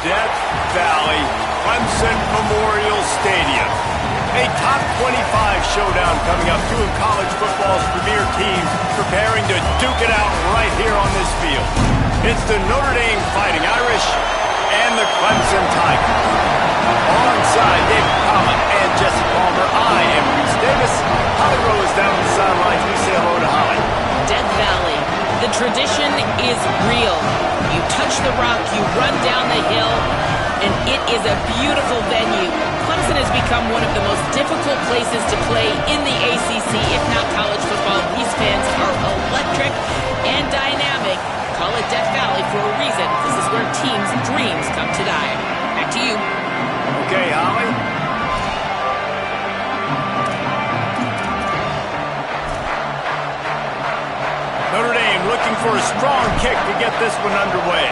Death Valley Clemson Memorial Stadium. A top 25 showdown coming up. Two of college football's premier teams preparing to duke it out right here on this field. It's the Notre Dame Fighting Irish and the Clemson Tigers. Alongside David Collin and Jesse Palmer, I am Reese Davis. Holly Rowe is down on the sidelines. We say hello to Holly. Death Valley. The tradition is real. You touch the rock, you run down the hill, and it is a beautiful venue. Clemson has become one of the most difficult places to play in the ACC, if not college football. These fans are electric and dynamic. Call it Death Valley for a reason. This is where teams' dreams come to die. Back to you. Okay, Holly. Notre Dame looking for a strong kick to get this one underway.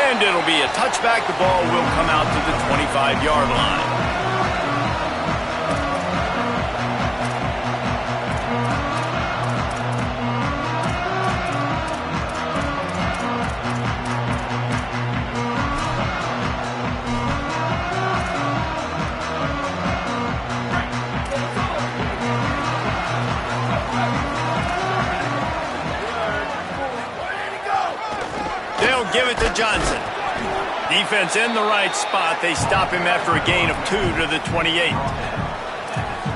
And it'll be a touchback. The ball will come out to the 25-yard line. Give it to Johnson. Defense in the right spot. They stop him after a gain of 2 to the 28.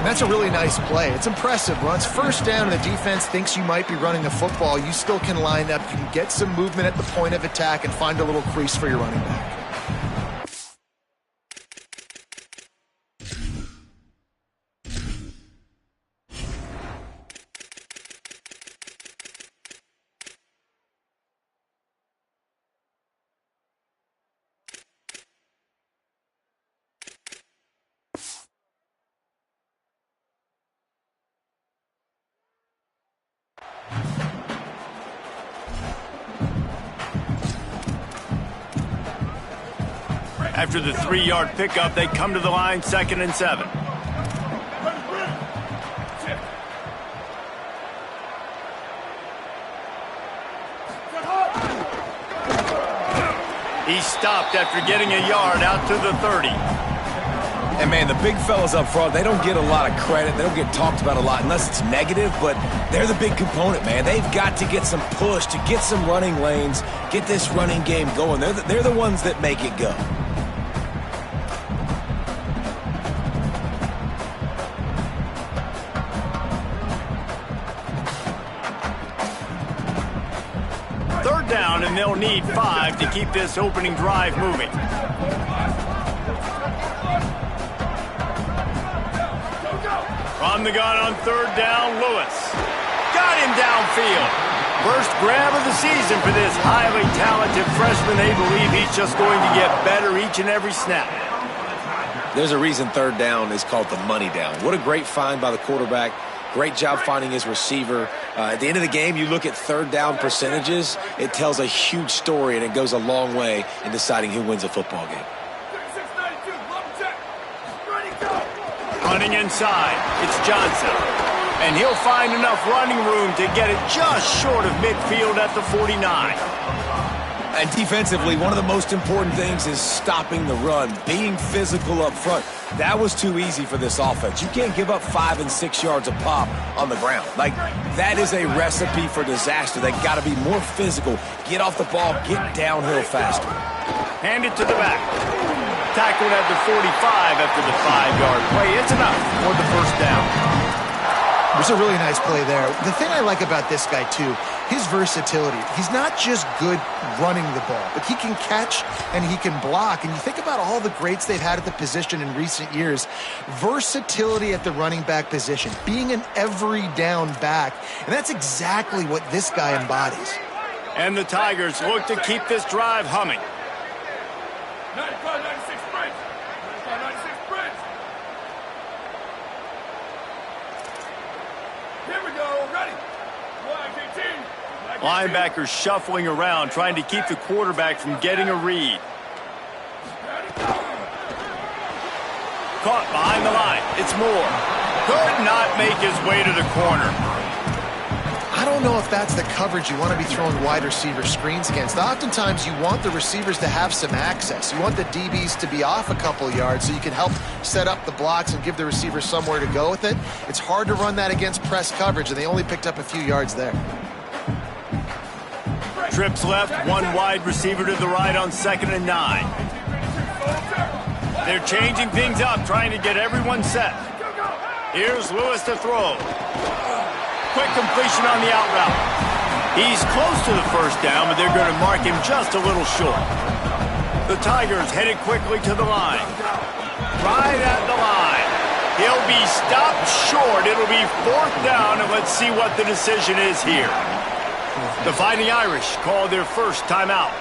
That's a really nice play. It's impressive. Once first down and the defense thinks you might be running the football, you still can line up. You can get some movement at the point of attack and find a little crease for your running back. After the 3-yard pickup, they come to the line, 2nd and 7. He stopped after getting a yard out to the 30. And, man, the big fellas up front, they don't get a lot of credit. They don't get talked about a lot unless it's negative, but they're the big component, man. They've got to get some push, to get some running lanes, get this running game going. They're the ones that make it go. Third down, and they'll need 5 to keep this opening drive moving. From the gun on 3rd down, Lewis. Got him downfield. First grab of the season for this highly talented freshman. They believe he's just going to get better each and every snap. There's a reason 3rd down is called the money down. What a great find by the quarterback. Great job finding his receiver. At the end of the game, you look at 3rd down percentages. It tells a huge story, and it goes a long way in deciding who wins a football game. Running inside, it's Johnson. And he'll find enough running room to get it just short of midfield at the 49. And defensively, one of the most important things is stopping the run, being physical up front. That was too easy for this offense. You can't give up 5 and 6 yards a pop on the ground. Like, that is a recipe for disaster. They got to be more physical, get off the ball, get downhill faster. Hand it to the back. Tackled at the 45 after the 5-yard play. It's enough for the first down. There's a really nice play there. The thing I like about this guy, too, his versatility. He's not just good running the ball, but he can catch and he can block. And you think about all the greats they've had at the position in recent years. Versatility at the running back position, being an every down back. And that's exactly what this guy embodies. And the Tigers look to keep this drive humming. 95-96 Prince. 95-96 Prince. Here we go. Ready. Linebackers shuffling around, trying to keep the quarterback from getting a read. Caught behind the line. It's Moore. Could not make his way to the corner. don't know if that's the coverage you want to be throwing wide receiver screens against. Oftentimes, you want the receivers to have some access. You want the DBs to be off a couple yards so you can help set up the blocks and give the receiver somewhere to go with it. It's hard to run that against press coverage, and they only picked up a few yards there. Trips left, one wide receiver to the right on 2nd and 9. They're changing things up, trying to get everyone set. Here's Lewis to throw. Quick completion on the out route. He's close to the first down, but they're going to mark him just a little short. The Tigers headed quickly to the line. Right at the line. He'll be stopped short. It'll be 4th down, and let's see what the decision is here. The Fighting Irish called their first timeout.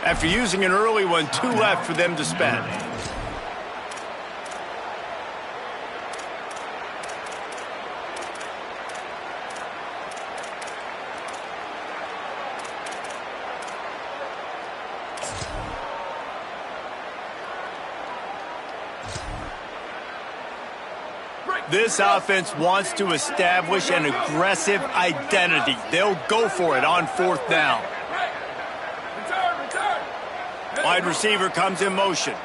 After using an early one, 2 left for them to spend. This offense wants to establish an aggressive identity. They'll go for it on 4th down. Wide receiver comes in motion.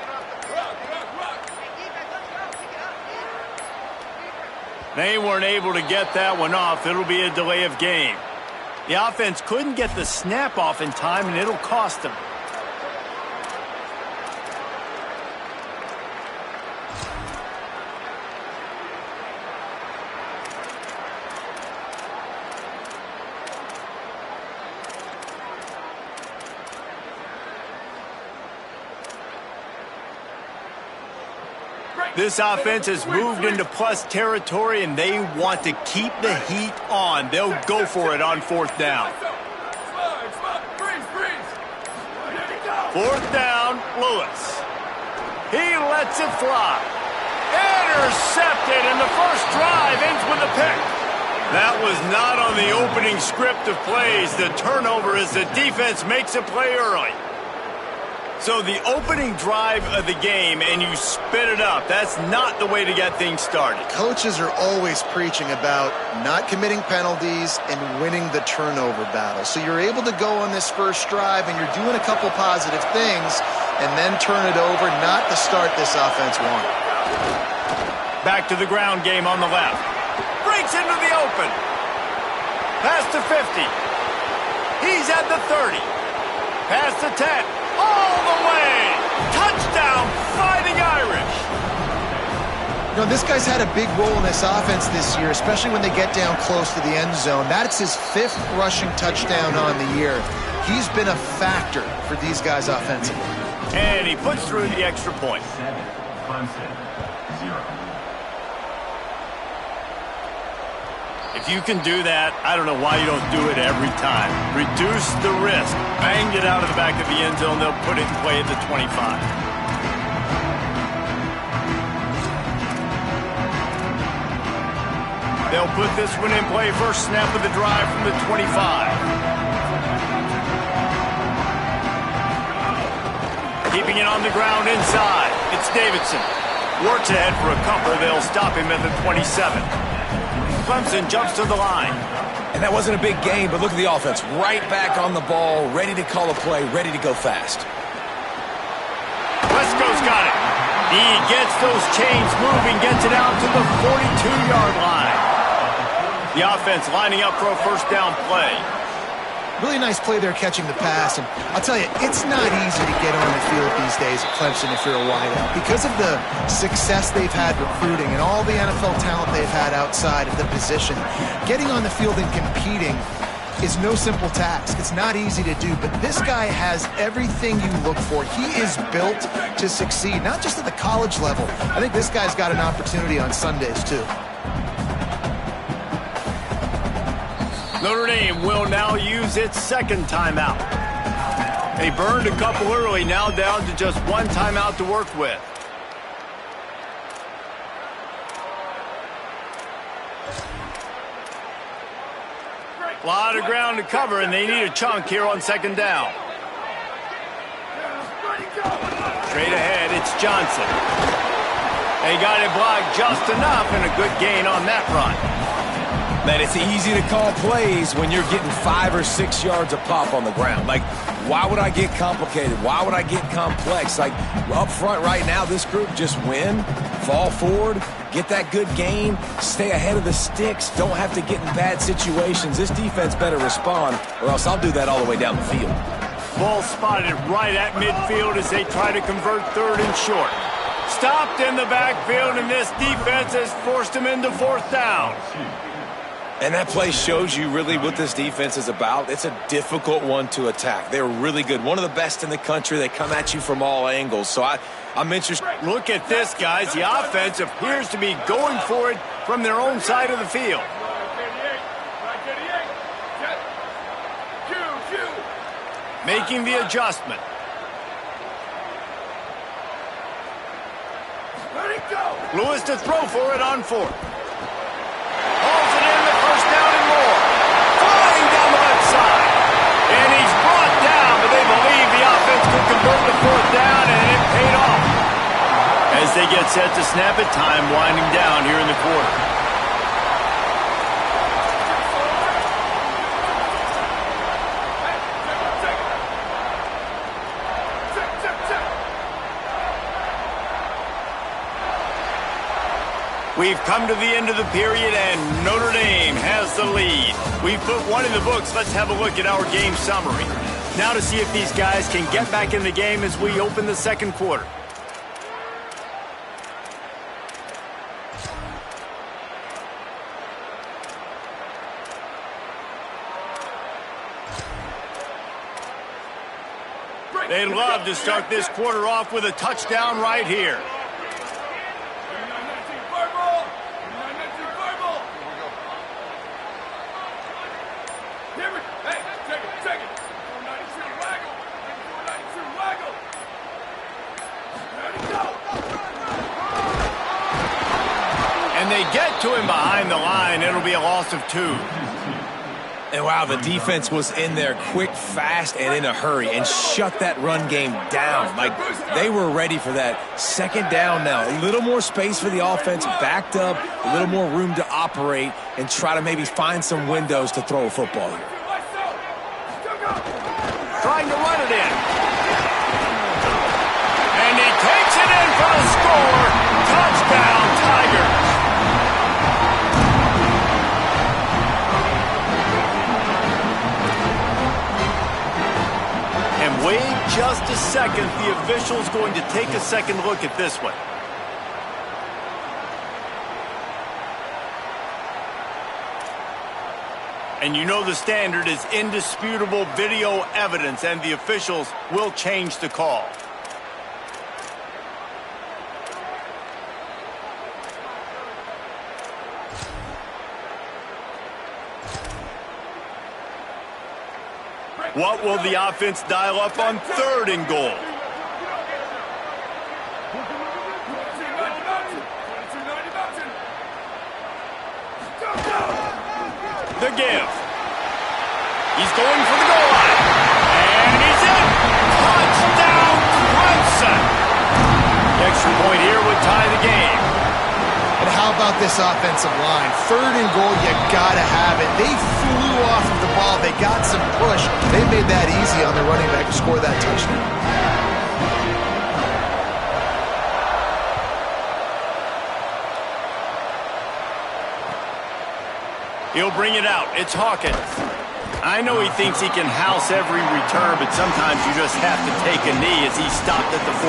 They weren't able to get that one off. It'll be a delay of game. The offense couldn't get the snap off in time, and it'll cost them. This offense has moved into plus territory, and they want to keep the heat on. They'll go for it on 4th down. 4th down, Lewis. He lets it fly. Intercepted, and the first drive ends with a pick. That was not on the opening script of plays. The turnover as the defense makes a play early. So the opening drive of the game, and you spit it up. That's not the way to get things started. Coaches are always preaching about not committing penalties and winning the turnover battle. So you're able to go on this first drive, and you're doing a couple positive things, and then turn it over, not the start this offense wanted. Back to the ground game on the left. Breaks into the open. Pass to 50. He's at the 30. Pass to 10. All the way! Touchdown, Fighting Irish! You know, this guy's had a big role in this offense this year, especially when they get down close to the end zone. That's his 5th rushing touchdown on the year. He's been a factor for these guys offensively. And he puts through the extra point. If you can do that, I don't know why you don't do it every time. Reduce the risk. Bang it out of the back of the end zone. They'll put it in play at the 25. They'll put this one in play. First snap of the drive from the 25. Keeping it on the ground inside. It's Davidson. Works ahead for a couple. They'll stop him at the 27. Clemson jumps to the line. And that wasn't a big game, but look at the offense. Right back on the ball, ready to call a play, ready to go fast. Wesco's got it. He gets those chains moving, gets it out to the 42-yard line. The offense lining up for a first down play. Really nice play there catching the pass. And I'll tell you, it's not easy to get on the field these days at Clemson if you're a wideout. Because of the success they've had recruiting and all the NFL talent they've had outside of the position, getting on the field and competing is no simple task. It's not easy to do, but this guy has everything you look for. He is built to succeed, not just at the college level. I think this guy's got an opportunity on Sundays, too. Notre Dame will now use its 2nd timeout. They burned a couple early, now down to just 1 timeout to work with. A lot of ground to cover, and they need a chunk here on 2nd down. Straight ahead, it's Johnson. They got it blocked just enough, and a good gain on that run. Man, it's easy to call plays when you're getting 5 or 6 yards a pop on the ground. Like, why would I get complicated? Why would I get complex? Like, up front right now, this group just win, fall forward, get that good gain, stay ahead of the sticks, don't have to get in bad situations. This defense better respond, or else I'll do that all the way down the field. Ball spotted right at midfield as they try to convert third and short. Stopped in the backfield, and this defense has forced him into fourth down. And that play shows you really what this defense is about. It's a difficult one to attack. They're really good. One of the best in the country. They come at you from all angles. So I'm interested. Look at this, guys. The offense appears to be going for it from their own side of the field. Making the adjustment. Lewis to throw for it on fourth. Hauls it in, the first down and more. Flying down the left side. And he's brought down, but they believe the offense could convert the fourth down, and it paid off. As they get set to snap it, time winding down here in the quarter. We've come to the end of the period, and Notre Dame has the lead. We've put one in the books. Let's have a look at our game summary. Now to see if these guys can get back in the game as we open the second quarter. They'd love to start this quarter off with a touchdown right here. And they get to him behind the line. It'll be a loss of 2. And wow, the defense was in there quick, fast, and in a hurry and shut that run game down. Like, they were ready for that. Second down now. A little more space for the offense, backed up, a little more room to operate and try to maybe find some windows to throw a football here. Trying to run it in. And he takes it in for the score. Touchdown, Tigers. And wait just a second. The official's going to take a second look at this one. And you know the standard is indisputable video evidence, and the officials will change the call. What will the offense dial up on third and goal? The give. He's going for the goal line. And he's in. Touchdown, Clemson. The extra point here would tie the game. And how about this offensive line? Third and goal, you gotta have it. They flew off of the ball. They got some push. They made that easy on the running back to score that touchdown. He'll bring it out. It's Hawkins. I know he thinks he can house every return, but sometimes you just have to take a knee as he stopped at the 14.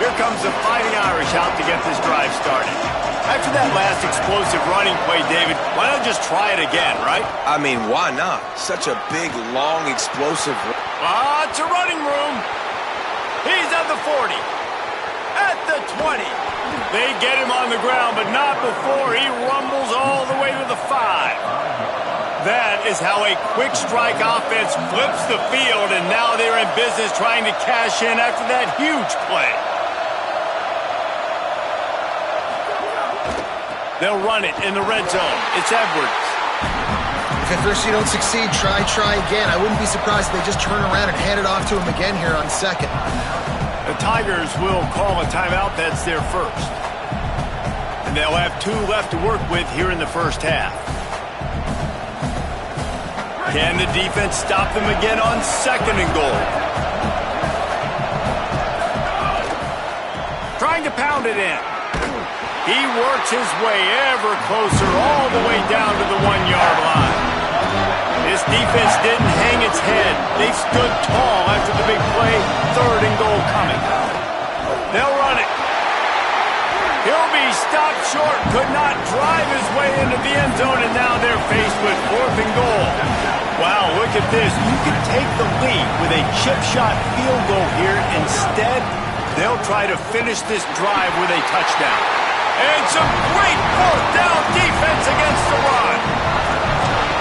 Here comes the Fighting Irish out to get this drive started. After that last explosive running play, David, why not just try it again, right? I mean, why not? Such a big, long, explosive. Lots of running room. He's at the 40. At the 20. They get him on the ground, but not before he rumbles all the way to the 5. That is how a quick strike offense flips the field, and now they're in business trying to cash in after that huge play. They'll run it in the red zone. It's Edwards. If at first you don't succeed, try again. I wouldn't be surprised if they just turn around and hand it off to him again here on second. The Tigers will call a timeout. That's their first. And they'll have 2 left to work with here in the first half. Can the defense stop them again on second and goal? Trying to pound it in. He works his way ever closer all the way down to the 1-yard line. This defense didn't hang its head. They stood tall after the big play. Third and goal coming. They'll run it. He'll be stopped short. Could not drive his way into the end zone, and now they're faced with fourth and goal. Wow, look at this. You can take the lead with a chip shot field goal here. Instead, they'll try to finish this drive with a touchdown. And some great fourth down defense against the run.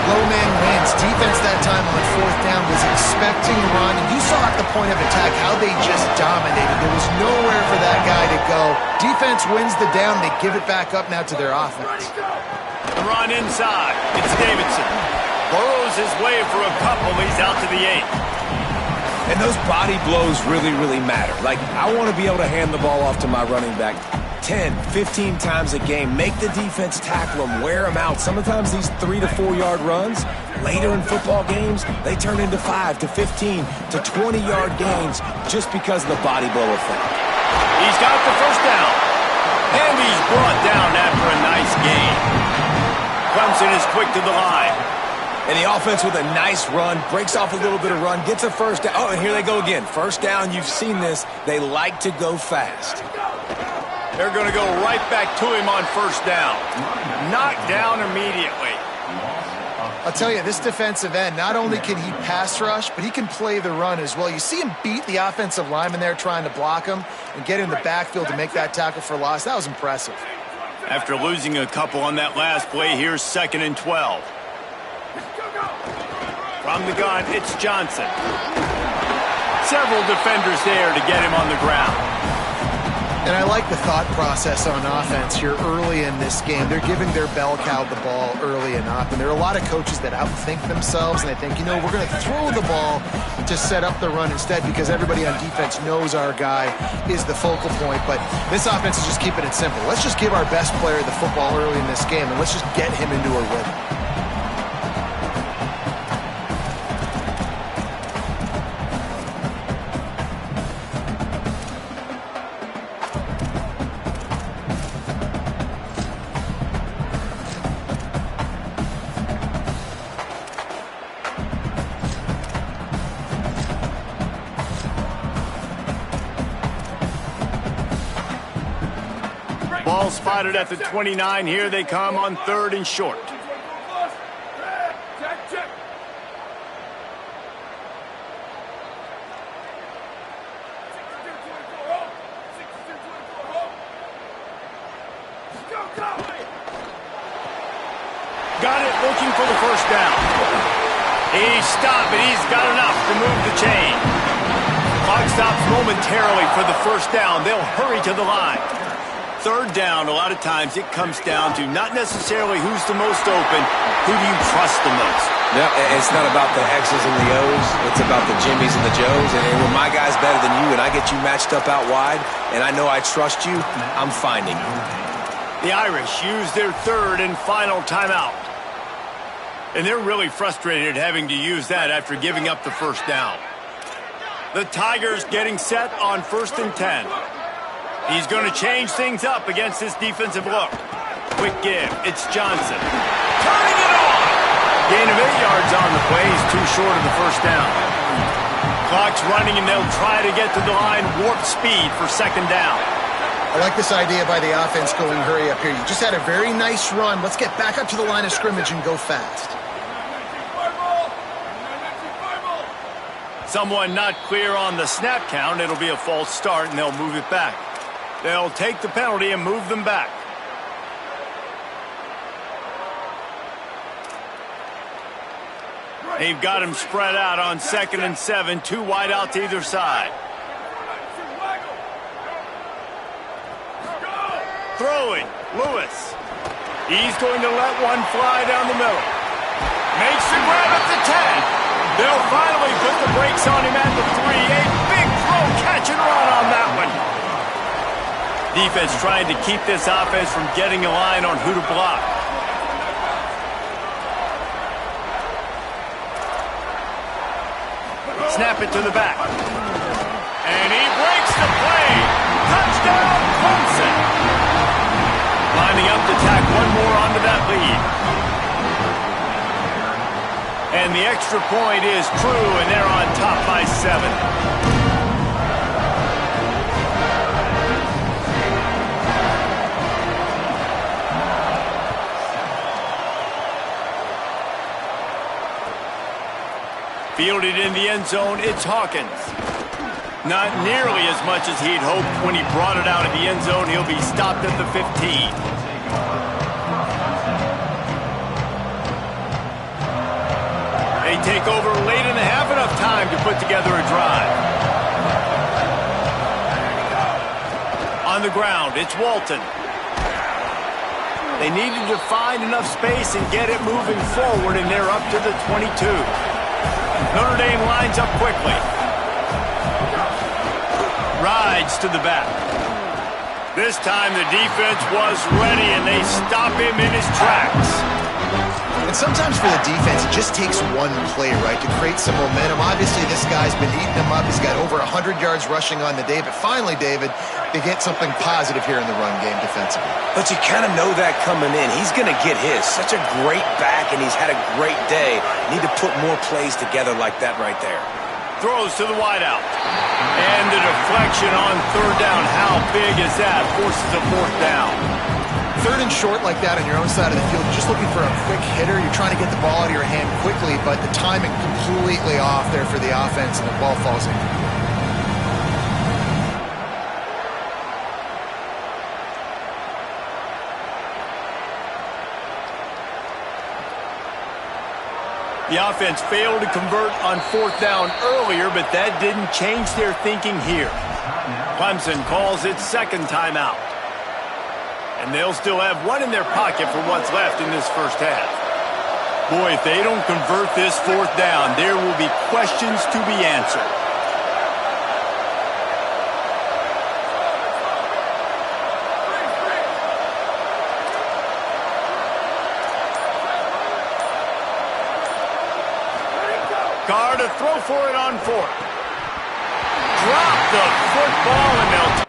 Low man wins. Defense that time on fourth down was expecting run. And you saw at the point of attack how they just dominated. There was nowhere for that guy to go. Defense wins the down. They give it back up now to their offense. The run inside. It's Davidson. Burrows his way for a couple. He's out to the 8. And those body blows really, really matter. Like, I want to be able to hand the ball off to my running back 10, 15 times a game. Make the defense tackle them, wear them out. Sometimes these 3 to 4 yard runs, later in football games, they turn into 5 to 15 to 20 yard gains just because of the body blow effect. He's got the first down. And he's brought down after a nice gain. Clemson is quick to the line. And the offense with a nice run, breaks off a little bit of run, gets a first down. Oh, and here they go again. First down, you've seen this. They like to go fast. They're going to go right back to him on first down. Knocked down immediately. I'll tell you, this defensive end, not only can he pass rush, but he can play the run as well. You see him beat the offensive lineman there trying to block him and get in the backfield to make that tackle for loss. That was impressive. After losing a couple on that last play, here's 2nd and 12. From the gun, it's Johnson. Several defenders there to get him on the ground. And I like the thought process on offense here early in this game. They're giving their bell cow the ball early enough. And there are a lot of coaches that outthink themselves, and they think, you know, we're going to throw the ball to set up the run instead because everybody on defense knows our guy is the focal point. But this offense is just keeping it simple. Let's just give our best player the football early in this game, and let's just get him into a rhythm. Ball spotted at the 29. Here they come on 3rd and short. Got it, looking for the first down. He stopped, but he's got enough to move the chain. Clock stops momentarily for the first down. They'll hurry to the line. 3rd down, a lot of times it comes down to not necessarily who's the most open, who do you trust the most? No, it's not about the X's and the O's. It's about the Jimmys and the Joes. And when my guy's better than you and I get you matched up out wide and I know I trust you, I'm finding you. The Irish use their 3rd and final timeout. And they're really frustrated having to use that after giving up the first down. The Tigers getting set on 1st and 10. He's going to change things up against this defensive look. Quick give. It's Johnson. Turning it on! Gain of 8 yards on the play. He's too short of the first down. Clock's running, and they'll try to get to the line. Warp speed for 2nd down. I like this idea by the offense going hurry up here. You just had a very nice run. Let's get back up to the line of scrimmage and go fast. Someone not clear on the snap count. It'll be a false start, and they'll move it back. They'll take the penalty and move them back. They've got him spread out on 2nd and 7. 2 wide out to either side. Throwing, Lewis. He's going to let one fly down the middle. Makes the grab at the 10. They'll finally put the brakes on him at the 3. A big throw, catch and run on that one. Defense trying to keep this offense from getting a line on who to block. Snap it to the back. And he breaks the play. Touchdown, Clemson. Lining up to tack one more onto that lead. And the extra point is true, and they're on top by 7. Fielded in the end zone, it's Hawkins. Not nearly as much as he'd hoped when he brought it out of the end zone. He'll be stopped at the 15. They take over late in the half, enough time to put together a drive. On the ground, it's Walton. They needed to find enough space and get it moving forward, and they're up to the 22. Notre Dame lines up quickly. Rides to the back. This time the defense was ready, and they stop him in his tracks. And sometimes for the defense, it just takes one play, right, to create some momentum. Obviously, this guy's been eating them up. He's got over 100 yards rushing on the day. But finally, David, they get something positive here in the run game defensively. But you kind of know that coming in. He's going to get his. Such a great back, and he's had a great day. Need to put more plays together like that right there. Throws to the wideout. And the deflection on third down. How big is that? Forces a fourth down. Third and short like that on your own side of the field, just looking for a quick hitter. You're trying to get the ball out of your hand quickly, but the timing completely off there for the offense, and the ball falls in. The offense failed to convert on fourth down earlier, but that didn't change their thinking here. Clemson calls its second timeout. And they'll still have one in their pocket for what's left in this first half. Boy, if they don't convert this fourth down, there will be questions to be answered. Carr to throw for it on fourth. Drop the football, and they'll...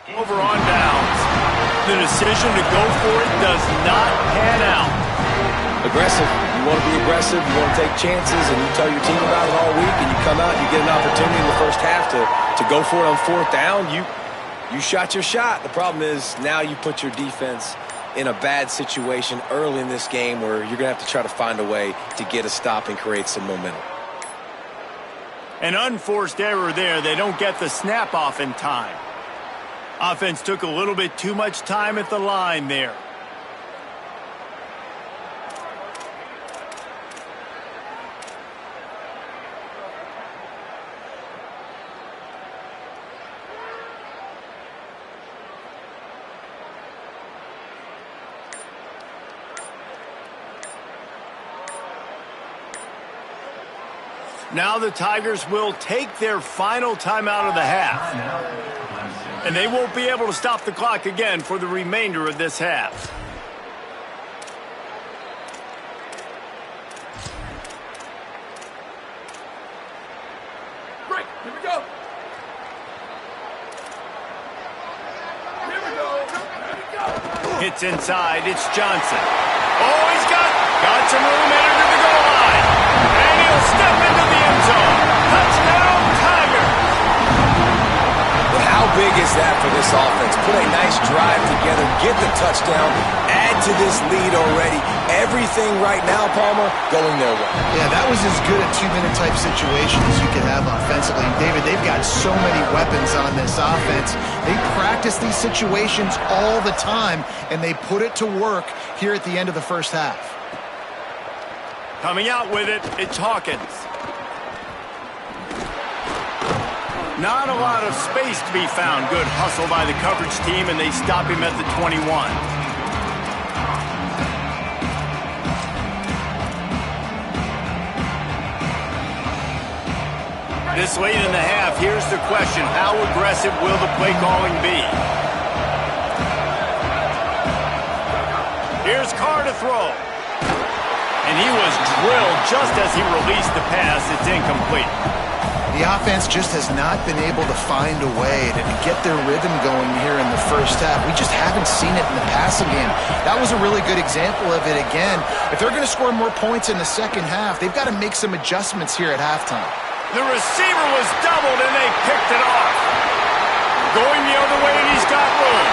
Over on downs. The decision to go for it does not pan out. Aggressive. You want to be aggressive. You want to take chances, and you tell your team about it all week, and you come out and you get an opportunity in the first half to go for it on fourth down. You shot your shot. The problem is now you put your defense in a bad situation early in this game where you're going to have to try to find a way to get a stop and create some momentum. An unforced error there. They don't get the snap off in time. Offense took a little bit too much time at the line there. Now the Tigers will take their final timeout of the half. And they won't be able to stop the clock again for the remainder of this half. Break. Here we go. Here we go. Here we go. Hits inside. It's Johnson. Oh, he's got some room headed to the goal line. And he'll step into the end zone. Touchdown, Tigers. What How big is that for this offense? Put a nice drive together, get the touchdown, add to this lead already. Everything right now, Palmer, going their way. Yeah, that was as good a two-minute type situation as you could have offensively. And David, they've got so many weapons on this offense. They practice these situations all the time, and they put it to work here at the end of the first half. Coming out with it, it's Hawkins. Not a lot of space to be found. Good hustle by the coverage team, and they stop him at the 21. This late in the half, here's the question. How aggressive will the play calling be? Here's Carr to throw. And he was drilled just as he released the pass. It's incomplete. The offense just has not been able to find a way to get their rhythm going here in the first half. We just haven't seen it in the passing game. That was a really good example of it again. If they're going to score more points in the second half, they've got to make some adjustments here at halftime. The receiver was doubled, and they picked it off. Going the other way, and he's got room.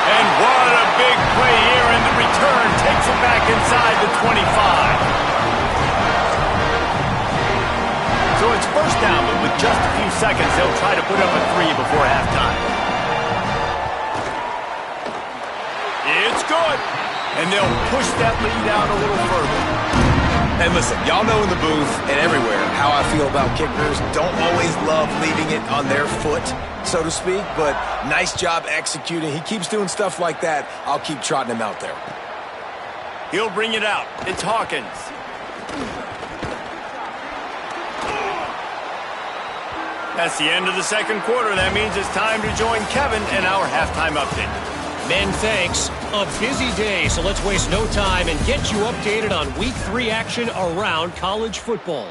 And what a big play here, and the return takes it back inside the 25. So it's first down, but with just a few seconds, they'll try to put up a 3 before halftime. It's good. And they'll push that lead out a little further. And listen, y'all know in the booth and everywhere how I feel about kickers. Don't always love leaving it on their foot, so to speak, but nice job executing. He keeps doing stuff like that. I'll keep trotting him out there. He'll bring it out. It's Hawkins. That's the end of the second quarter. That means it's time to join Kevin in our halftime update. Men, thanks. A busy day, so let's waste no time and get you updated on Week 3 action around college football.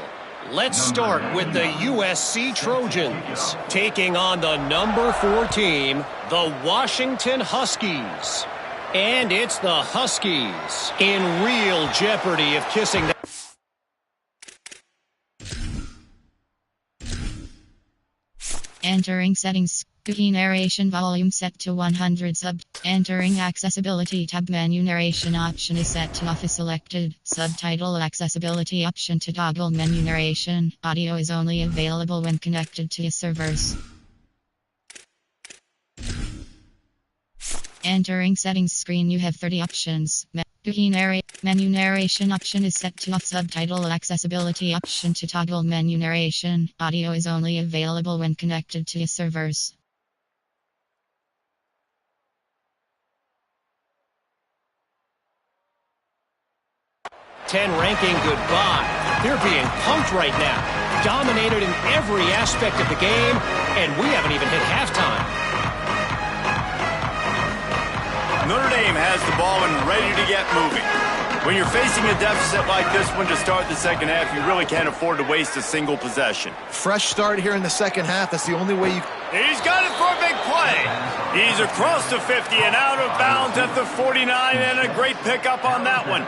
Let's start with the USC Trojans, taking on the number 4 team, the Washington Huskies. And it's the Huskies in real jeopardy of kissing the Entering settings. Cookie narration volume set to 100 sub. Entering accessibility tab. Menu narration option is set to off is selected. Subtitle accessibility option to toggle menu narration. Audio is only available when connected to servers. Entering settings screen, you have 30 options. Menu narration option is set to off. Subtitle accessibility option to toggle menu narration. Audio is only available when connected to servers. ranking goodbye. They're being pumped right now. Dominated in every aspect of the game, and we haven't even hit halftime. Notre Dame has the ball and ready to get moving. When you're facing a deficit like this one to start the second half, you really can't afford to waste a single possession. Fresh start here in the second half. That's the only way you... He's got it for a big play. He's across the 50 and out of bounds at the 49, and a great pickup on that one.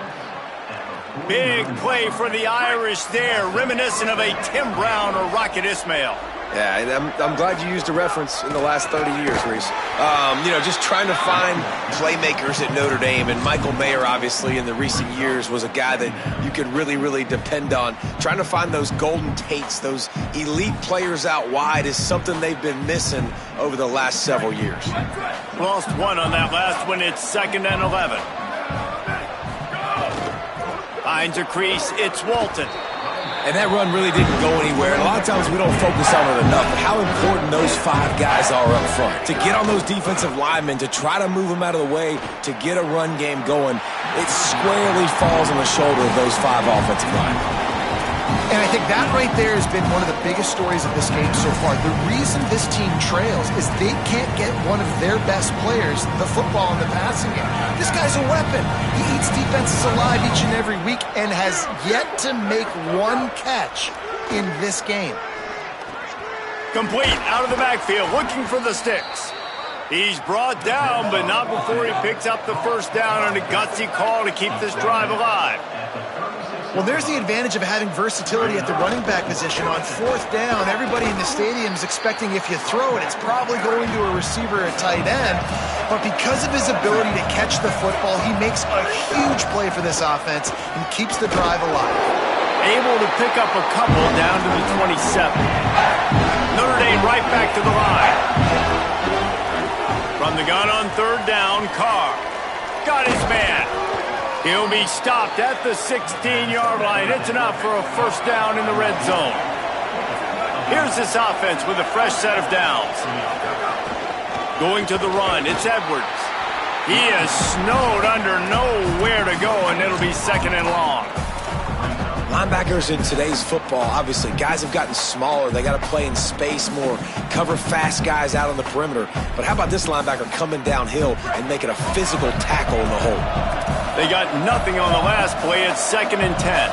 Big play for the Irish there, reminiscent of a Tim Brown or Rocket Ismail. Yeah, I'm glad you used a reference in the last 30 years, Reese. Just trying to find playmakers at Notre Dame, and Michael Mayer, obviously, in the recent years, was a guy that you could really, really depend on. Trying to find those golden Tates, those elite players out wide is something they've been missing over the last several years. Lost one on that last one. It's 2nd and 11. Finds a crease. It's Walton. And that run really didn't go anywhere. And a lot of times we don't focus on it enough, but how important those 5 guys are up front. To get on those defensive linemen, to try to move them out of the way, to get a run game going, it squarely falls on the shoulder of those 5 offensive linemen. And I think that right there has been one of the biggest stories of this game so far. The reason this team trails is they can't get one of their best players the football in the passing game. This guy's a weapon. He eats defenses alive each and every week and has yet to make one catch in this game. Complete out of the backfield, looking for the sticks. He's brought down, but not before he picks up the first down, and a gutsy call to keep this drive alive. Well, there's the advantage of having versatility at the running back position. On fourth down, everybody in the stadium is expecting if you throw it, it's probably going to a receiver at tight end. But because of his ability to catch the football, he makes a huge play for this offense and keeps the drive alive. Able to pick up a couple down to the 27. Notre Dame right back to the line. From the gun on third down, Carr got his man. He'll be stopped at the 16-yard line. It's enough for a first down in the red zone. Here's this offense with a fresh set of downs. Going to the run, it's Edwards. He is snowed under, nowhere to go, and it'll be second and long. Linebackers in today's football, obviously, guys have gotten smaller. They got to play in space more, cover fast guys out on the perimeter. But how about this linebacker coming downhill and making a physical tackle in the hole? They got nothing on the last play. It's second and 10.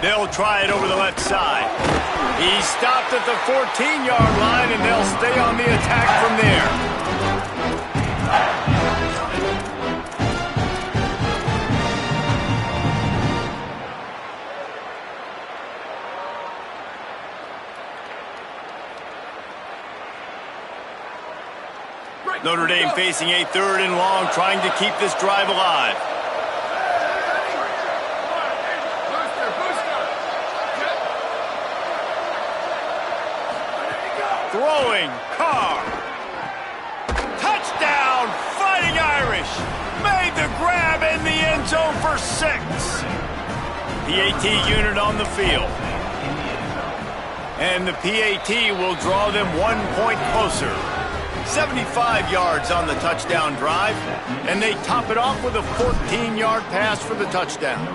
They'll try it over the left side. He stopped at the 14-yard line, and they'll stay on the attack from there. Notre Dame facing a third and long, trying to keep this drive alive. Throwing, Carr. Touchdown, Fighting Irish. Made the grab in the end zone for 6. PAT unit on the field. And the PAT will draw them 1 point closer. 75 yards on the touchdown drive, and they top it off with a 14-yard pass for the touchdown.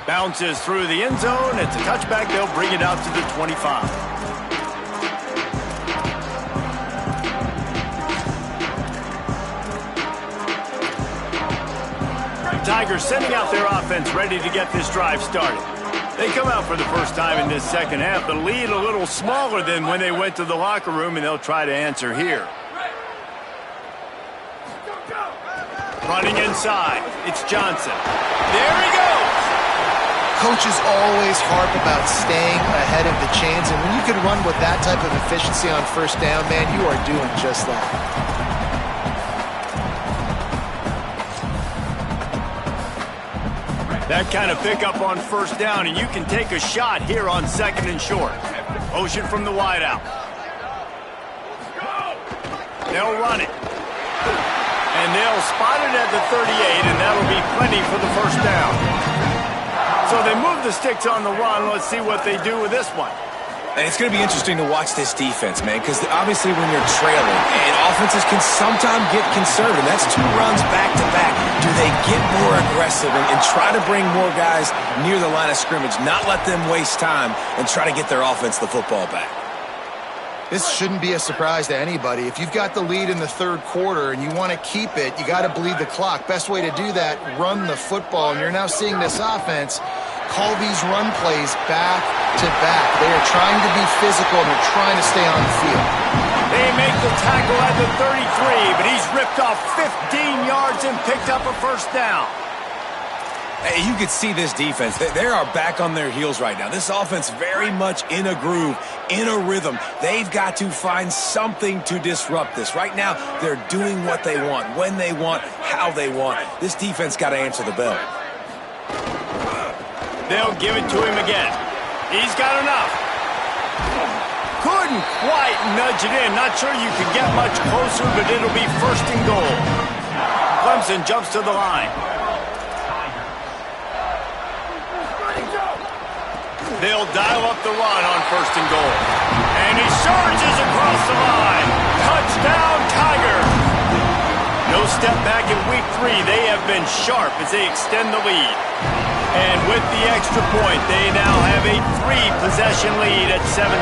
Bounces through the end zone. It's a touchback. They'll bring it out to the 25. Tigers sending out their offense ready to get this drive started. They come out for the first time in this second half. The lead a little smaller than when they went to the locker room, and they'll try to answer here. Running inside. It's Johnson. There he goes. Coaches always harp about staying ahead of the chains, and when you can run with that type of efficiency on first down, man, you are doing just that. That kind of pickup on first down, and you can take a shot here on second and short. Motion from the wideout. They'll run it. And they'll spot it at the 38, and that'll be plenty for the first down. So they move the sticks on the run. Let's see what they do with this one. And it's going to be interesting to watch this defense, man, because obviously when you're trailing, and offenses can sometimes get conservative. That's 2 runs back-to-back. Do they get more aggressive and try to bring more guys near the line of scrimmage, not let them waste time, and try to get their offense the football back? This shouldn't be a surprise to anybody. If you've got the lead in the third quarter and you want to keep it, you got to bleed the clock. Best way to do that, run the football. And you're now seeing this offense call these run plays back to back. They are trying to be physical, and they're trying to stay on the field. They make the tackle at the 33, but he's ripped off 15 yards and picked up a first down. Hey, you can see this defense. They are back on their heels right now. This offense very much in a groove, in a rhythm. They've got to find something to disrupt this. Right now, they're doing what they want, when they want, how they want. This defense got to answer the bell. They'll give it to him again. He's got enough. Couldn't quite nudge it in. Not sure you could get much closer, but it'll be first and goal. Clemson jumps to the line. They'll dial up the run on first and goal. And he surges across the line. Touchdown, Tiger. No step back in week 3. They have been sharp as they extend the lead. And with the extra point, they now have a 3-possession lead at 17.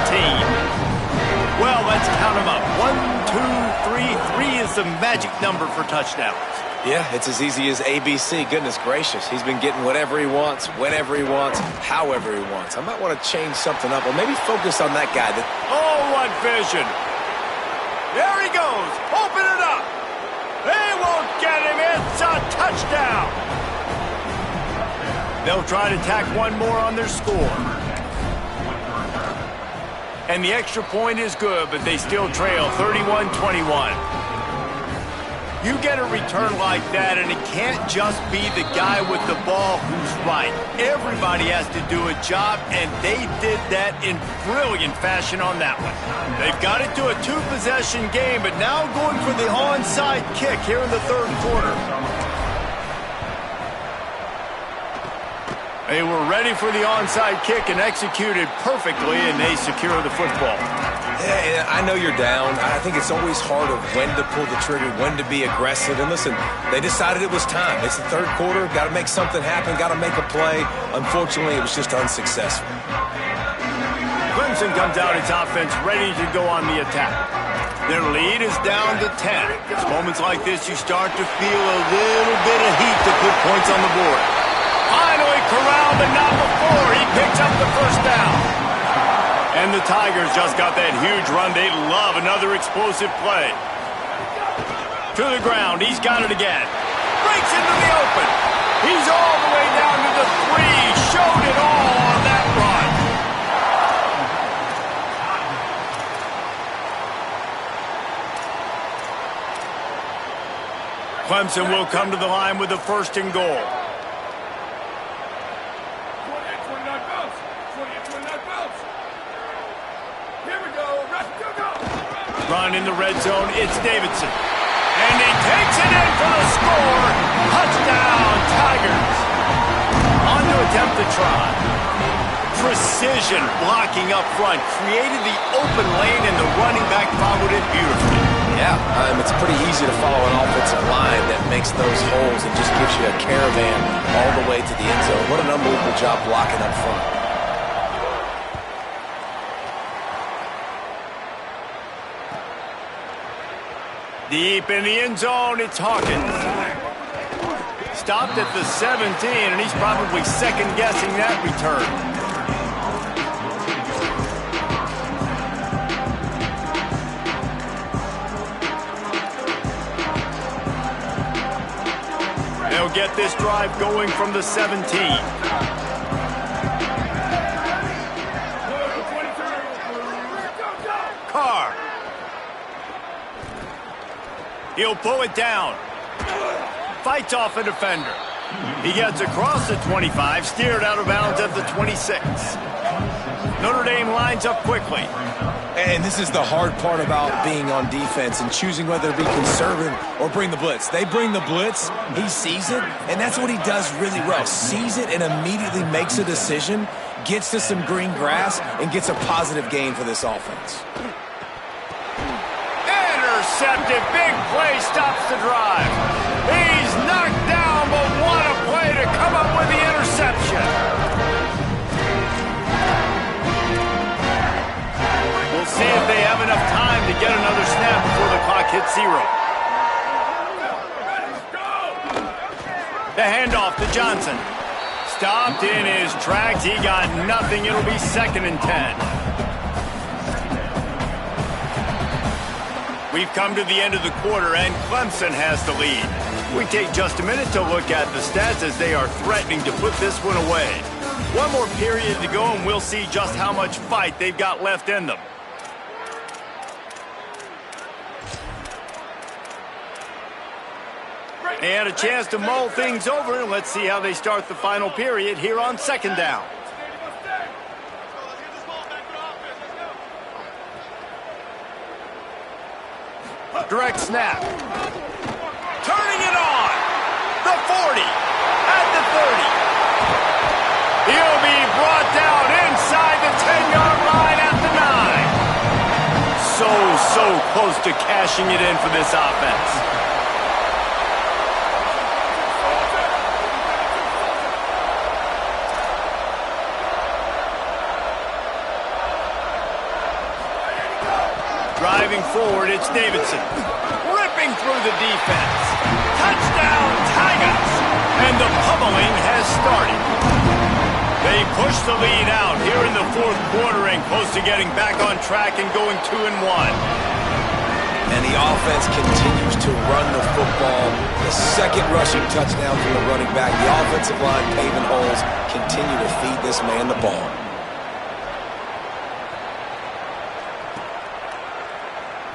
Well, let's count them up. 1, 2, 3. 3 is the magic number for touchdowns. Yeah, it's as easy as ABC. Goodness gracious. He's been getting whatever he wants, whenever he wants, however he wants. I might want to change something up, or maybe focus on that guy. Oh, what vision. There he goes. Open it up. They won't get him. It's a touchdown. They'll try to tack one more on their score. And the extra point is good, but they still trail 31-21. You get a return like that, and it can't just be the guy with the ball who's right. Everybody has to do a job, and they did that in brilliant fashion on that one. They've got it to a two-possession game, but now going for the onside kick here in the third quarter. They were ready for the onside kick and executed perfectly, and they secure the football. Yeah, I know you're down. I think it's always hard of when to pull the trigger, when to be aggressive. And listen, they decided it was time. It's the third quarter. Got to make something happen. Got to make a play. Unfortunately, it was just unsuccessful. Clemson comes out its offense ready to go on the attack. Their lead is down to 10. It's moments like this you start to feel a little bit of heat to put points on the board. Finally corralled, but not before. He picks up the first down. And the Tigers just got that huge run. They love another explosive play. To the ground. He's got it again. Breaks into the open. He's all the way down to the 3. Showed it all on that run. Clemson will come to the line with a first and goal. Run in the red zone, it's Davidson. And he takes it in for the score. Touchdown, Tigers. On to attempt the try. Precision blocking up front. Created the open lane, and the running back followed it beautifully. Yeah, it's pretty easy to follow an offensive line that makes those holes and just gives you a caravan all the way to the end zone. What an unbelievable job blocking up front. Deep in the end zone, it's Hawkins. Stopped at the 17, and he's probably second-guessing that return. They'll get this drive going from the 17. Carr. He'll pull it down. Fights off a defender. He gets across the 25, steered out of bounds at the 26. Notre Dame lines up quickly. And this is the hard part about being on defense and choosing whether to be conservative or bring the blitz. They bring the blitz, he sees it, and that's what he does really well. Sees it and immediately makes a decision, gets to some green grass, and gets a positive gain for this offense. Intercepted. Big play stops the drive. He's knocked down, but what a play to come up with the interception. We'll see if they have enough time to get another snap before the clock hits 0. The handoff to Johnson. Stopped in his tracks. He got nothing. It'll be 2nd and 10. We've come to the end of the quarter, and Clemson has the lead. We take just a minute to look at the stats as they are threatening to put this one away. One more period to go, and we'll see just how much fight they've got left in them. They had a chance to mull things over, and let's see how they start the final period here on 2nd down. Direct snap. Turning it on. The 40. At the 30. He'll be brought down inside the 10-yard line at the 9. So close to cashing it in for this offense. Driving forward, it's Davidson. Ripping through the defense. Touchdown, Tigers! And the pummeling has started. They push the lead out here in the 4th quarter and close to getting back on track and going 2-1. And the offense continues to run the football. The second rushing touchdown from the running back. The offensive line paving holes. Continue to feed this man the ball.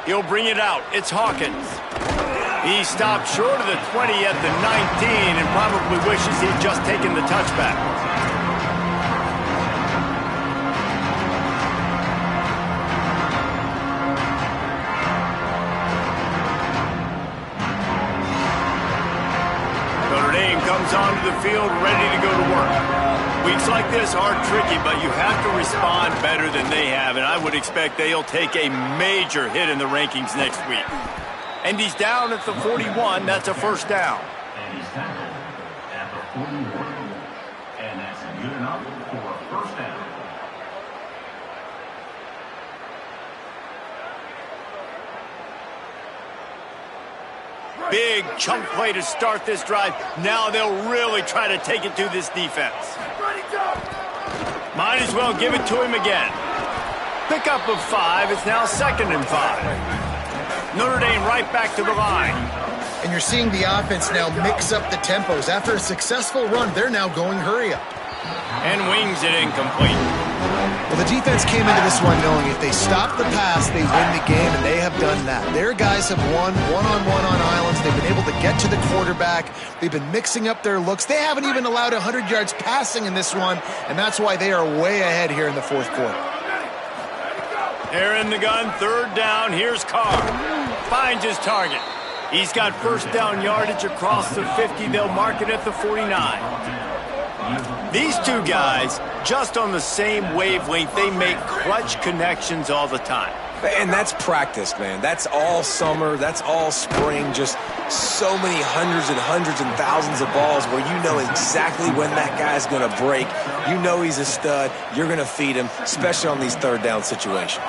He'll bring it out. It's Hawkins. He stopped short of the 20 at the 19 and probably wishes he'd just taken the touchback. Notre Dame comes onto the field ready to go to work. Weeks like this are tricky, but you have to respond better than they have, and I would expect they'll take a major hit in the rankings next week. And he's down at the 41. That's a first down. And he's tackled at the 41. And that's good enough for a first down. Big chunk play to start this drive. Now they'll really try to take it to this defense. Might as well give it to him again. Pickup of 5. It's now 2nd and 5. Notre Dame right back to the line. And you're seeing the offense now mix up the tempos. After a successful run, they're now going hurry up. And wings it incomplete. Well, the defense came into this one knowing if they stop the pass, they win the game, and they have done that. Their guys have won one-on-one on islands. They've been able to get to the quarterback. They've been mixing up their looks. They haven't even allowed 100 yards passing in this one, and that's why they are way ahead here in the fourth quarter. They're in the gun, 3rd down. Here's Carr. Finds his target. He's got first down yardage across the 50. They'll mark it at the 49. These two guys, just on the same wavelength, they make clutch connections all the time. And that's practice, man. That's all summer. That's all spring. Just so many hundreds and thousands of balls where you know exactly when that guy's going to break. You know he's a stud. You're going to feed him, especially on these 3rd down situations.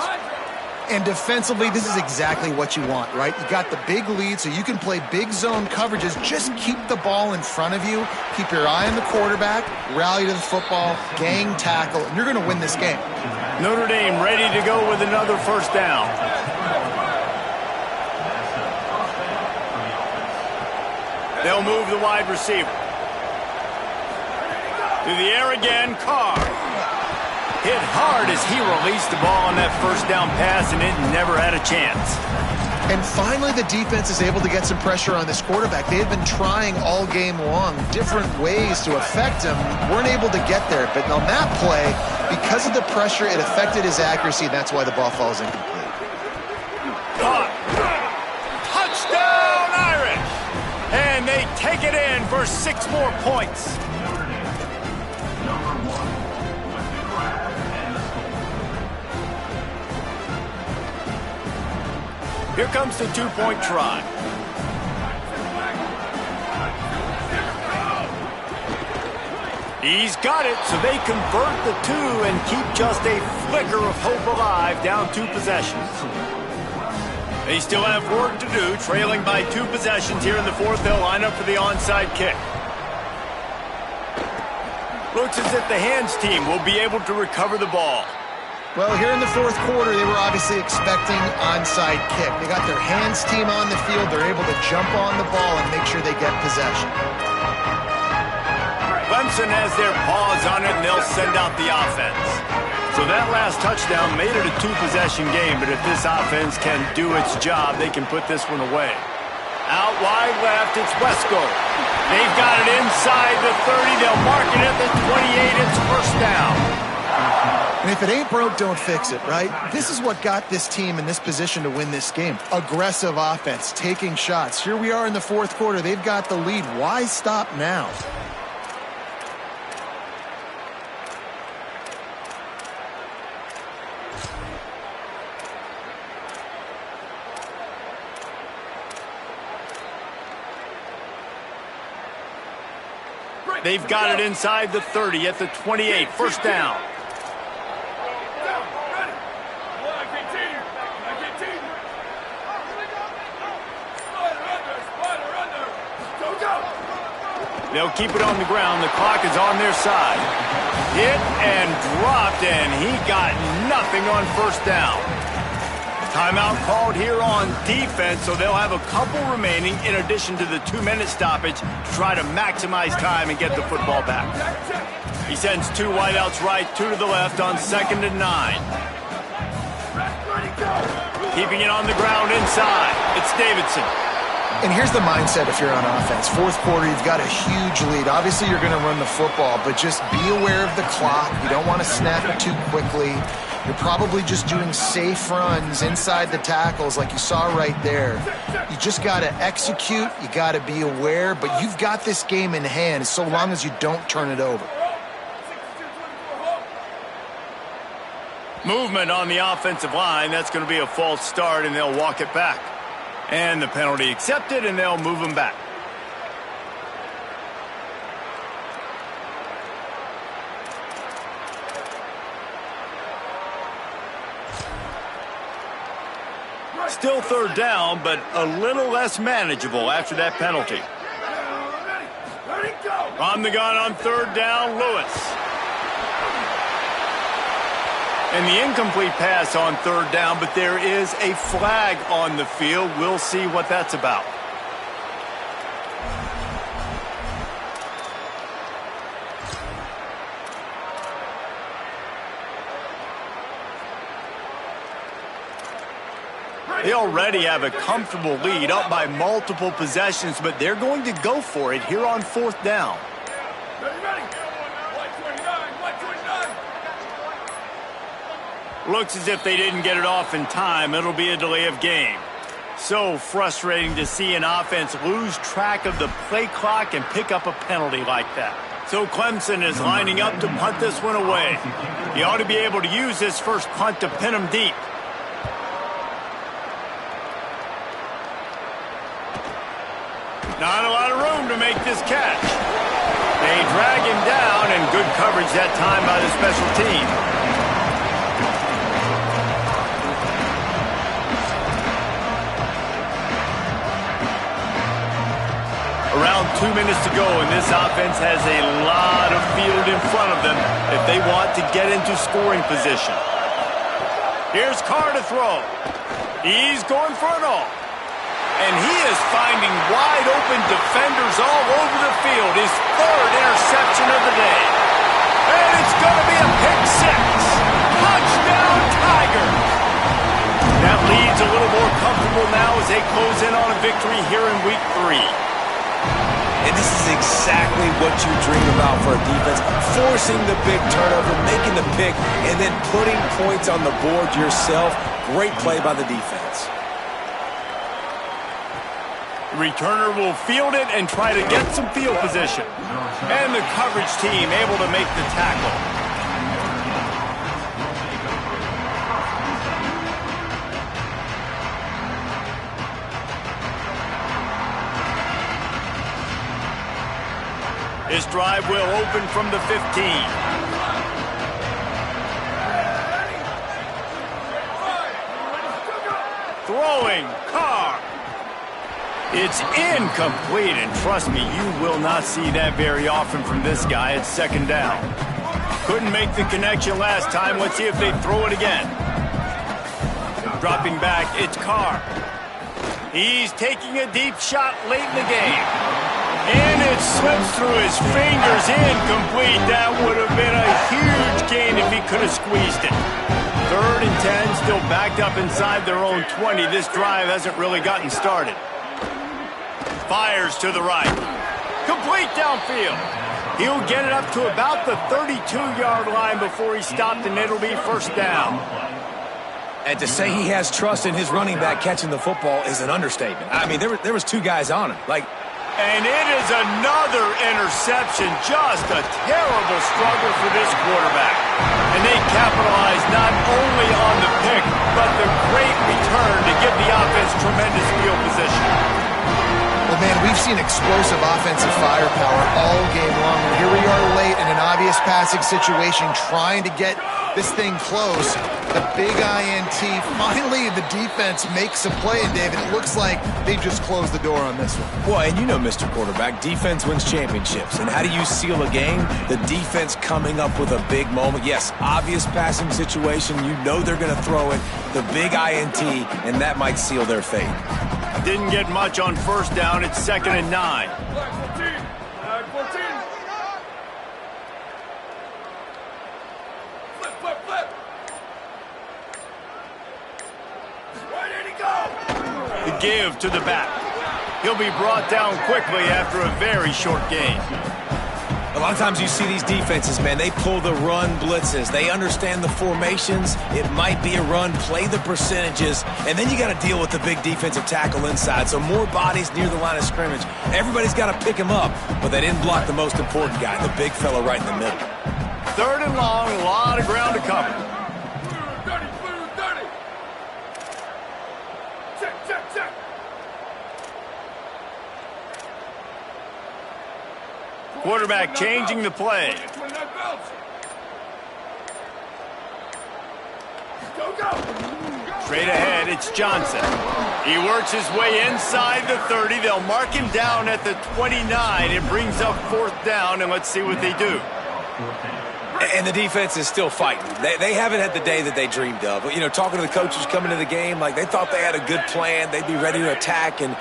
And defensively, this is exactly what you want, right? You got the big lead, so you can play big zone coverages. Just keep the ball in front of you. Keep your eye on the quarterback. Rally to the football. Gang tackle. And you're going to win this game. Notre Dame ready to go with another first down. They'll move the wide receiver. Through the air again, Carr. Hit hard as he released the ball on that first down pass, and it never had a chance. And finally, the defense is able to get some pressure on this quarterback. They had been trying all game long different ways to affect him. Weren't able to get there. But on that play, because of the pressure, it affected his accuracy, and that's why the ball falls incomplete. Touchdown, Irish! And they take it in for 6 more points. Here comes the 2-point try. He's got it, so they convert the 2 and keep just a flicker of hope alive, down 2 possessions. They still have work to do, trailing by 2 possessions here in the 4th. They'll line up for the onside kick. Looks as if the hands team will be able to recover the ball. Well, here in the 4th quarter, they were obviously expecting onside kick. They got their hands team on the field. They're able to jump on the ball and make sure they get possession. Clemson has their paws on it, and they'll send out the offense. So that last touchdown made it a 2-possession game, but if this offense can do its job, they can put this one away. Out wide left, it's Wesco. They've got it inside the 30. They'll mark it at the 28. It's first down. And if it ain't broke, don't fix it, right? This is what got this team in this position to win this game. Aggressive offense, taking shots. Here we are in the 4th quarter. They've got the lead. Why stop now? They've got it inside the 30 at the 28. First down. They'll keep it on the ground. The clock is on their side. Hit and dropped, and he got nothing on first down. Timeout called here on defense, so they'll have a couple remaining in addition to the 2-minute stoppage to try to maximize time and get the football back. He sends 2 wideouts right, 2 to the left on 2nd and 9. Keeping it on the ground inside. It's Davidson. And here's the mindset if you're on offense. Fourth quarter, you've got a huge lead. Obviously, you're going to run the football, but just be aware of the clock. You don't want to snap it too quickly. You're probably just doing safe runs inside the tackles like you saw right there. You just got to execute. You got to be aware, but you've got this game in hand so long as you don't turn it over. Movement on the offensive line. That's going to be a false start, and they'll walk it back. And the penalty accepted, and they'll move him back. Still 3rd down, but a little less manageable after that penalty. On the gun on 3rd down, Lewis. And the incomplete pass on 3rd down, but there is a flag on the field. We'll see what that's about. They already have a comfortable lead, up by multiple possessions, but they're going to go for it here on 4th down. Looks as if they didn't get it off in time. It'll be a delay of game. So frustrating to see an offense lose track of the play clock and pick up a penalty like that. So Clemson is lining up to punt this one away. He ought to be able to use this first punt to pin him deep. Not a lot of room to make this catch. They drag him down, and good coverage that time by the special team. Around 2 minutes to go, and this offense has a lot of field in front of them if they want to get into scoring position. Here's Carr to throw. He's going for it all. And he is finding wide-open defenders all over the field. His 3rd interception of the day. And it's going to be a pick 6. Touchdown, Tigers. That lead's a little more comfortable now as they close in on a victory here in Week 3. And this is exactly what you dream about for a defense. Forcing the big turnover, making the pick, and then putting points on the board yourself. Great play by the defense. Returner will field it and try to get some field position. And the coverage team able to make the tackle. This drive will open from the 15. Throwing, Carr. It's incomplete, and trust me, you will not see that very often from this guy. It's 2nd down. Couldn't make the connection last time. Let's see if they throw it again. Dropping back, it's Carr. He's taking a deep shot late in the game. And it slips through his fingers, incomplete. That would have been a huge gain if he could have squeezed it. 3rd and 10, still backed up inside their own 20. This drive hasn't really gotten started. Fires to the right. Complete downfield. He'll get it up to about the 32-yard line before he's stopped, and it'll be 1st down. And to say he has trust in his running back catching the football is an understatement. I mean, there was 2 guys on him. And it is another interception. Just a terrible struggle for this quarterback. And they capitalize not only on the pick, but the great return to give the offense tremendous field position. Well, man, we've seen explosive offensive firepower all game long. And here we are late in an obvious passing situation, trying to get this thing close. The big INT. Finally, the defense makes a play, and David, it looks like they just closed the door on this one. Well, and you know, Mr. Quarterback, defense wins championships. And how do you seal a game? The defense coming up with a big moment. Yes, obvious passing situation. You know they're going to throw it. The big INT, and that might seal their fate. Didn't get much on first down. It's 2nd and 9. Flag 14. Flag 14. Flip, flip, flip. Where did he go? The give to the back. He'll be brought down quickly after a very short gain. A lot of times you see these defenses, man, they pull the run blitzes. They understand the formations. It might be a run, play the percentages, and then you got to deal with the big defensive tackle inside. So more bodies near the line of scrimmage. Everybody's got to pick him up, but they didn't block the most important guy, the big fella right in the middle. 3rd and long, a lot of ground to cover. Dirty, dirty. Check, check, check. Quarterback changing the play. Straight ahead, it's Johnson. He works his way inside the 30. They'll mark him down at the 29. It brings up 4th down, and let's see what they do. And the defense is still fighting. They haven't had the day that they dreamed of. You know, talking to the coaches coming to the game, like they thought they had a good plan. They'd be ready to attack and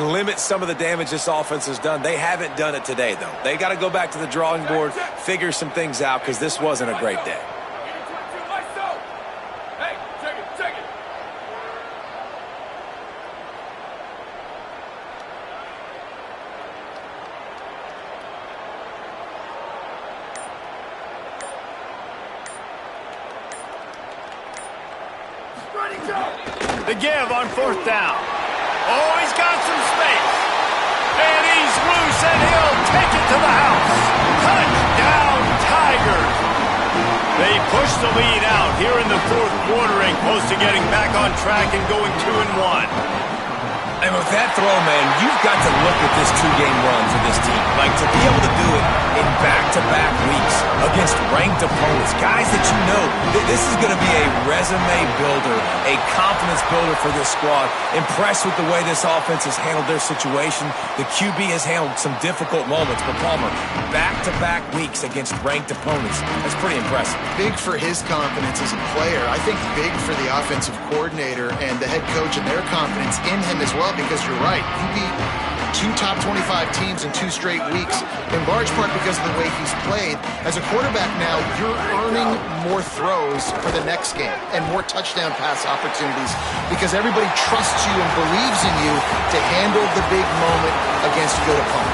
limit some of the damage this offense has done. They haven't done it today, though. They got to go back to the drawing board, figure some things out, because this wasn't a great day. Hey, check it, check it. The give on 4th down. Oh, he's got some space. And he's loose, and he'll take it to the house. Touchdown, Tigers. They push the lead out here in the 4th quarter and close to getting back on track and going 2-1. And with that throw, man, you've got to look at this 2-game run for this team. Like, to be able to do it in back-to-back weeks against ranked opponents, guys that you know, this is going to be a resume builder, a confidence builder for this squad. Impressed with the way this offense has handled their situation. The QB has handled some difficult moments, but Palmer, back-to-back weeks against ranked opponents. That's pretty impressive. Big for his confidence as a player. I think big for the offensive coordinator and the head coach and their confidence in him as well, because you're right. You beat 2 top 25 teams in 2 straight weeks, in large part because of the way he's played. As a quarterback now, you're earning more throws for the next game and more touchdown pass opportunities because everybody trusts you and believes in you to handle the big moment against good opponents.